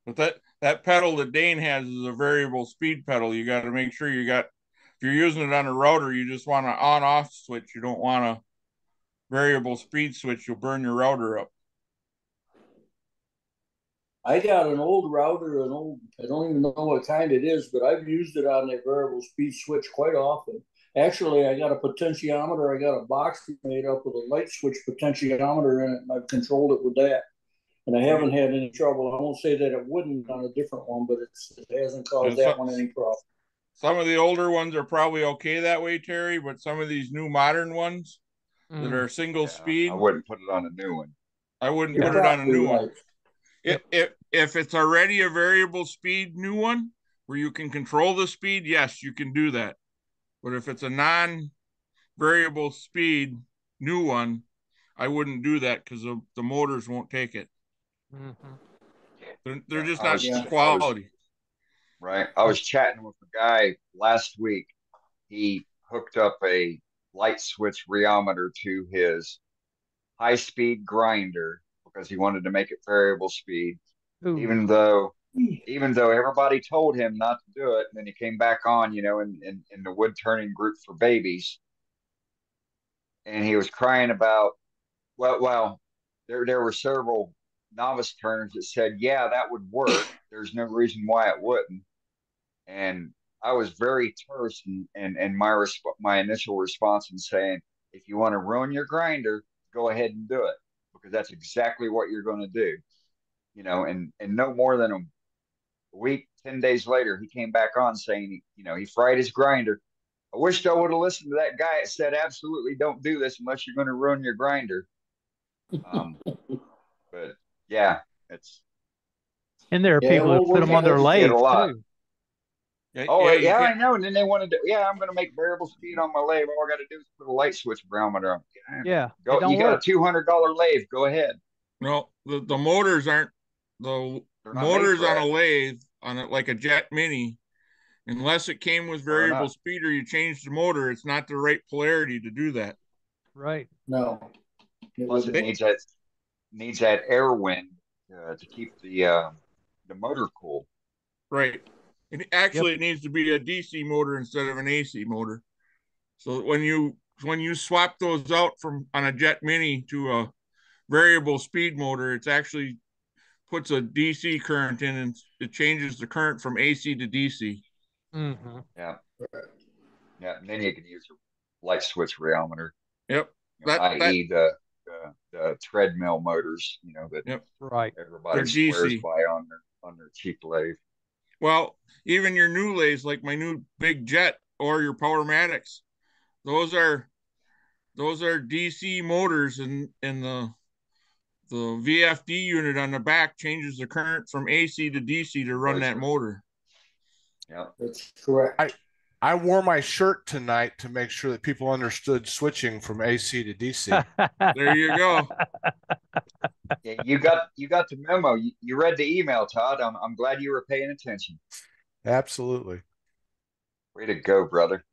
But that pedal that Dane has is a variable speed pedal. You got to make sure if you're using it on a router, you just want to on off switch. You don't want a variable speed switch. You'll burn your router up. I got an old router, I don't even know what kind it is, but I've used it on a variable speed switch quite often. Actually, I got a potentiometer. I got a box made up with a light switch potentiometer in it, and I've controlled it with that. And I haven't had any trouble. I won't say that it wouldn't on a different one, but it hasn't caused And so, that one any problem. some of the older ones are probably okay that way, Terry, but some of these new modern ones that Mm. are single Yeah, I speed, wouldn't put it on a new one. I wouldn't You're put it on a probably new one. right. If it's already a variable speed new one where you can control the speed, yes, you can do that. But if it's a non-variable speed new one, I wouldn't do that because the motors won't take it. Mm-hmm. They're Yeah, just not I was quality. right. I was chatting with a guy last week. He hooked up a light switch rheometer to his high speed grinder because he wanted to make it variable speed, Ooh. even though even though everybody told him not to do it. And then he came back on, in the wood turning group for babies, and he was crying about well, there were several novice turners that said, yeah, that would work. There's no reason why it wouldn't. And I was very terse and my initial response in saying, if you want to ruin your grinder, go ahead and do it because that's exactly what you're going to do. And no more than a week, 10 days later, he came back on saying, he fried his grinder. I wished I would have listened to that guy that said, absolutely don't do this unless you're going to ruin your grinder. Um, but yeah, it's And there are Yeah, it people who won't put work them you, on on their you see it a lathes lot. too. Oh Yeah, you yeah, can't. I know. And then they wanted to, yeah, I'm going to make variable speed on my lathe. All I got to do is put a light switch barometer on. Yeah, Yeah, it go. don't You got a work. $200 lathe. Go ahead. No, the motors aren't the They're not made motors for on a that. lathe on it like a Jet Mini. Unless it came with Or variable not. speed or you changed the motor, it's not the right polarity to do that. Right. No, it Plus, would it be. needs that air wind to keep the motor cool. Right. And Yep. actually, it needs to be a DC motor instead of an AC motor. So when you swap those out from on a Jet Mini to a variable speed motor, it's actually puts a DC current in and it changes the current from AC to DC. Mm-hmm. Yeah, yeah. And then you can use a light switch rheometer, Yep. That i.e. the treadmill motors, that yep. Right. They're everybody swears DC. by on their cheap lathe. Well, even your new lathes, like my new big Jet or your Powermatics, those are those are DC motors, and the VFD unit on the back changes the current from AC to DC to run that Replacer. motor. Yeah. That's correct. I wore my shirt tonight to make sure that people understood switching from AC to DC. There you go. Yeah, you got the memo. You read the email, Todd. I'm glad you were paying attention. Absolutely. Way to go, brother.